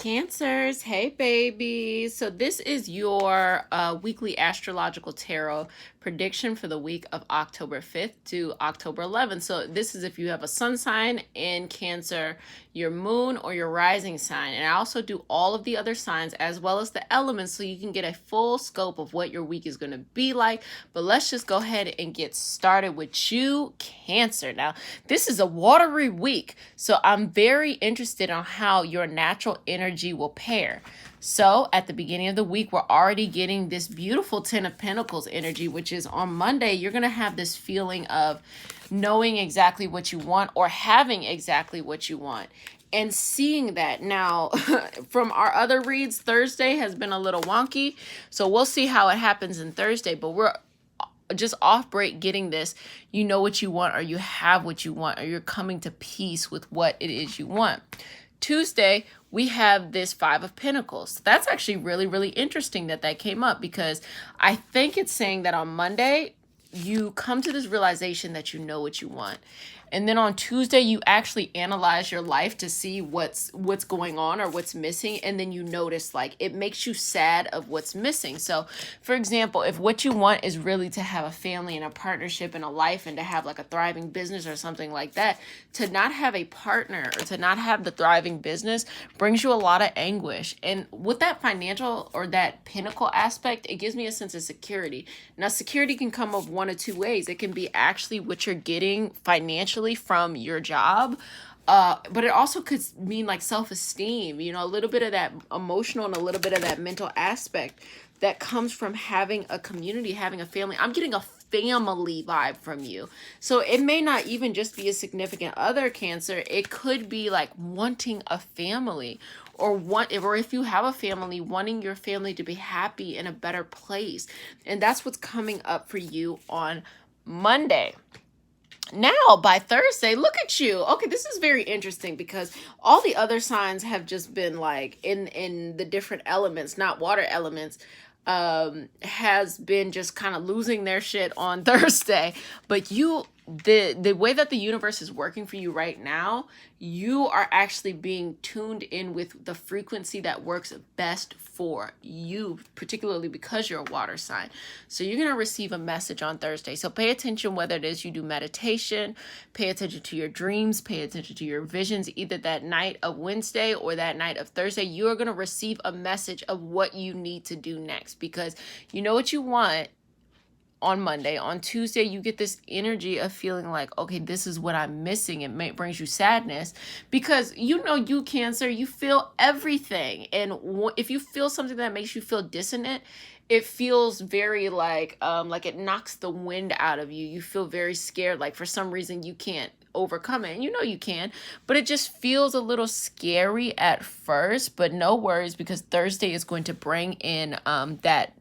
Cancers, hey baby. So this is your weekly astrological tarot prediction for the week of October 5th to October 11th. So this is if you have a sun sign in Cancer, your moon or your rising sign. And I also do all of the other signs as well as the elements so you can get a full scope of what your week is going to be like. But let's just go ahead and get started with you, Cancer. Now, this is a watery week, so I'm very interested on how your natural energy will pair. So at the beginning of the week, we're already getting this beautiful 10 of Pentacles energy, which is on Monday, you're going to have this feeling of knowing exactly what you want or having exactly what you want and seeing that. Now, from our other reads, Thursday has been a little wonky, so we'll see how it happens in Thursday, but we're just off break getting this, you know what you want, or you have what you want, or you're coming to peace with what it is you want. Tuesday, we have this 5 of Pentacles. That's actually really, really interesting that came up, because I think it's saying that on Monday, you come to this realization that you know what you want. And then on Tuesday, you actually analyze your life to see what's going on or what's missing. And then you notice, like, it makes you sad of what's missing. So, for example, if what you want is really to have a family and a partnership and a life and to have like a thriving business or something like that, to not have a partner or to not have the thriving business brings you a lot of anguish. And with that financial or that pinnacle aspect, it gives me a sense of security. Now, security can come of one of two ways. It can be actually what you're getting financially from your job, but it also could mean like self-esteem, you know, a little bit of that emotional and a little bit of that mental aspect that comes from having a community, having a family. I'm getting a family vibe from you. So it may not even just be a significant other, Cancer. It could be like wanting a family, or if you have a family, wanting your family to be happy in a better place. And that's what's coming up for you on Monday. Now, by Thursday, look at you. Okay, this is very interesting because all the other signs have just been like in the different elements, not water elements, has been just kind of losing their shit on Thursday. But the way that the universe is working for you right now, you are actually being tuned in with the frequency that works best for you, particularly because you're a water sign. So you're going to receive a message on Thursday. So pay attention, whether it is you do meditation, pay attention to your dreams, pay attention to your visions, either that night of Wednesday or that night of Thursday. You are going to receive a message of what you need to do next, because you know what you want on Monday. On Tuesday, you get this energy of feeling like, okay, this is what I'm missing. It brings you sadness because you know, you Cancer, you feel everything. And if you feel something that makes you feel dissonant, it feels very like it knocks the wind out of you. You feel very scared, like for some reason you can't overcome it. And you know you can, but it just feels a little scary at first. But no worries, because Thursday is going to bring in that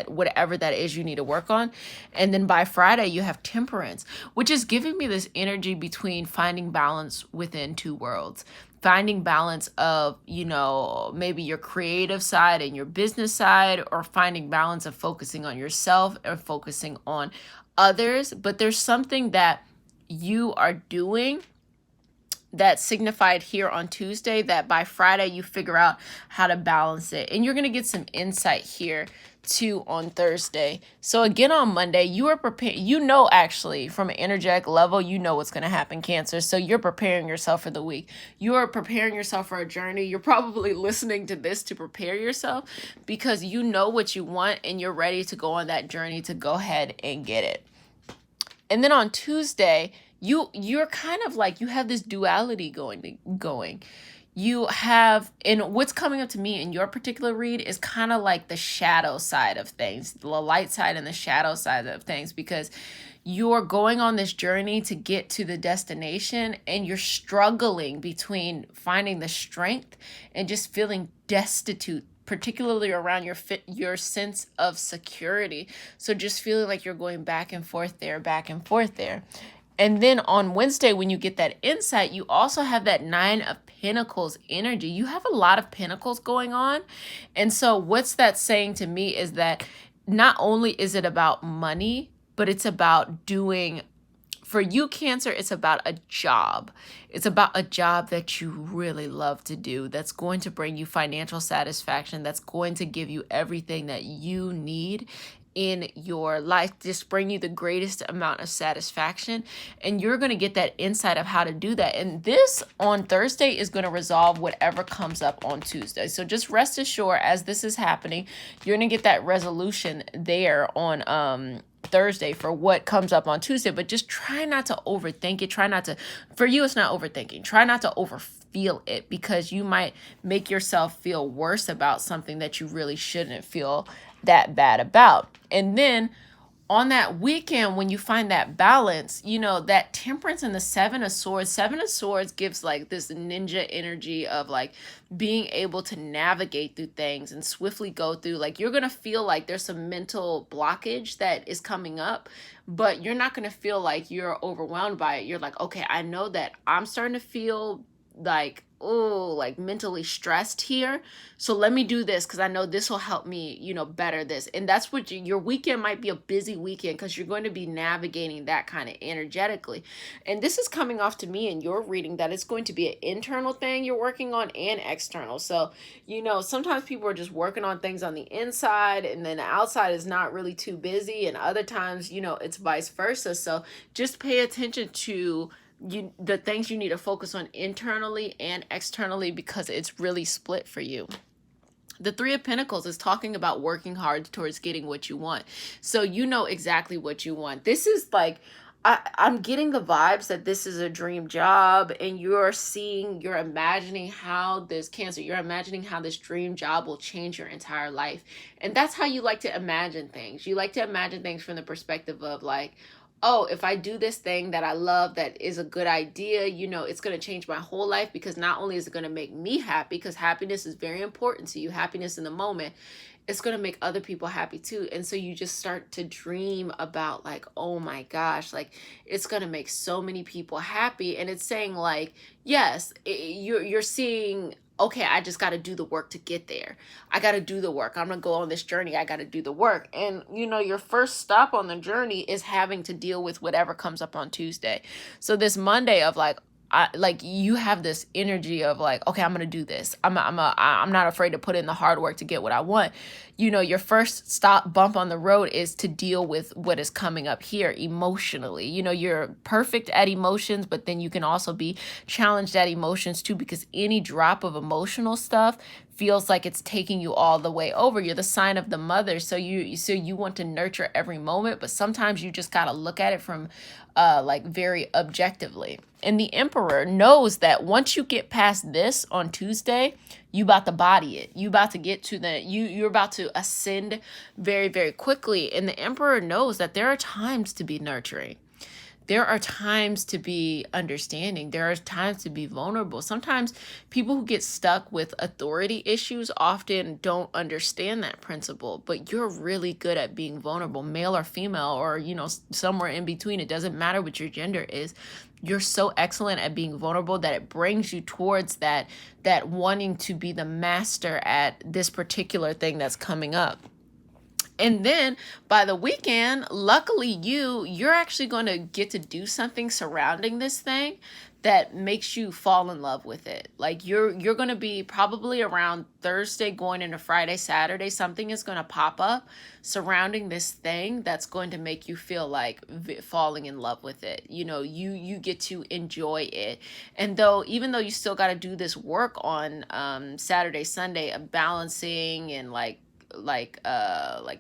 whatever that is you need to work on. And then by Friday, you have Temperance, which is giving me this energy between finding balance within two worlds. Finding balance of, you know, maybe your creative side and your business side, or finding balance of focusing on yourself or focusing on others. But there's something that you are doing that signified here on Tuesday that by Friday you figure out how to balance it. And you're going to get some insight here too on Thursday. So again, on Monday, you are prepared. You know, actually from an energetic level, you know what's going to happen, Cancer. So you're preparing yourself for the week. You are preparing yourself for a journey. You're probably listening to this to prepare yourself because you know what you want and you're ready to go on that journey to go ahead and get it. And then on Tuesday, you're kind of like, you have this duality going. You have, and what's coming up to me in your particular read is kind of like the shadow side of things, the light side and the shadow side of things, because you're going on this journey to get to the destination and you're struggling between finding the strength and just feeling destitute, particularly around your sense of security. So just feeling like you're going back and forth there. And then on Wednesday, when you get that insight, you also have that 9 of Pentacles energy. You have a lot of pentacles going on. And so what's that saying to me is that not only is it about money, but it's about doing For you, Cancer, it's about a job. It's about a job that you really love to do, that's going to bring you financial satisfaction, that's going to give you everything that you need in your life, just bring you the greatest amount of satisfaction. And you're going to get that insight of how to do that. And this on Thursday is going to resolve whatever comes up on Tuesday. So just rest assured, as this is happening, you're going to get that resolution there on Thursday for what comes up on Tuesday. But just try not to overthink it. Try not to, for you, it's not overthinking. Try not to overfeel it, because you might make yourself feel worse about something that you really shouldn't feel that bad about. And then on that weekend, when you find that balance, you know, that temperance and the Seven of Swords gives like this ninja energy of like being able to navigate through things and swiftly go through. Like, you're going to feel like there's some mental blockage that is coming up, but you're not going to feel like you're overwhelmed by it. You're like, okay, I know that I'm starting to feel like, oh, like mentally stressed here. So let me do this, because I know this will help me, you know, better this. And that's what your weekend might be, a busy weekend, because you're going to be navigating that kind of energetically. And this is coming off to me in your reading that it's going to be an internal thing you're working on and external. So, you know, sometimes people are just working on things on the inside, and then the outside is not really too busy. And other times, you know, it's vice versa. So just pay attention to the things you need to focus on internally and externally, because it's really split for you. The Three of Pentacles is talking about working hard towards getting what you want. So you know exactly what you want. This is like, I'm getting the vibes that this is a dream job, and you're imagining how this Cancer, you're imagining how this dream job will change your entire life. And that's how you like to imagine things. You like to imagine things from the perspective of like, oh, if I do this thing that I love, that is a good idea, you know, it's going to change my whole life, because not only is it going to make me happy, because happiness is very important to you, happiness in the moment, it's going to make other people happy too. And so you just start to dream about like, oh my gosh, like it's going to make so many people happy. And it's saying like, yes, you're seeing, okay, I just got to do the work to get there. I got to do the work. I'm going to go on this journey. I got to do the work. And, you know, your first stop on the journey is having to deal with whatever comes up on Tuesday. So this Monday of like, like you have this energy of like, okay, I'm going to do this. I'm not afraid to put in the hard work to get what I want. You know, your first bump on the road is to deal with what is coming up here emotionally. You know, you're perfect at emotions, but then you can also be challenged at emotions too, because any drop of emotional stuff feels like it's taking you all the way over. You're the sign of the mother. So you want to nurture every moment, but sometimes you just got to look at it from like very objectively. And the Emperor knows that once you get past this on Tuesday, you about to body it. You about to get to you're about to ascend very, very quickly. And the Emperor knows that there are times to be nurturing. There are times to be understanding. There are times to be vulnerable. Sometimes people who get stuck with authority issues often don't understand that principle, but you're really good at being vulnerable, male or female, or, you know, somewhere in between. It doesn't matter what your gender is. You're so excellent at being vulnerable that it brings you towards that wanting to be the master at this particular thing that's coming up. And then by the weekend, luckily you're actually going to get to do something surrounding this thing that makes you fall in love with it. Like you're going to be probably around Thursday going into Friday, Saturday, something is going to pop up surrounding this thing that's going to make you feel like falling in love with it. You know, you get to enjoy it. And even though you still got to do this work on Saturday, Sunday of balancing and like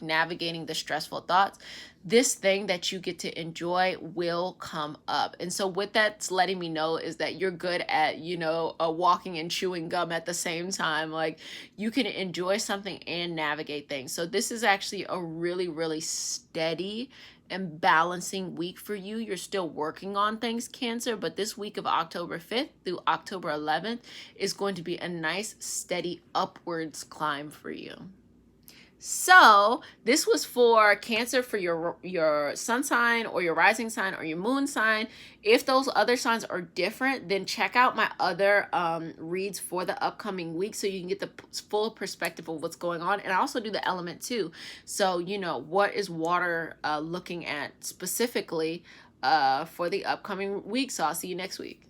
navigating the stressful thoughts, this thing that you get to enjoy will come up. And so what that's letting me know is that you're good at, you know, walking and chewing gum at the same time. Like you can enjoy something and navigate things. So this is actually a really, really steady and balancing week for you. You're still working on things, Cancer, but this week of October 5th through October 11th is going to be a nice, steady upwards climb for you. So this was for Cancer, for your sun sign or your rising sign or your moon sign. If those other signs are different, then check out my other reads for the upcoming week so you can get the full perspective of what's going on. And I also do the element too. So, you know, what is water looking at specifically for the upcoming week. So I'll see you next week.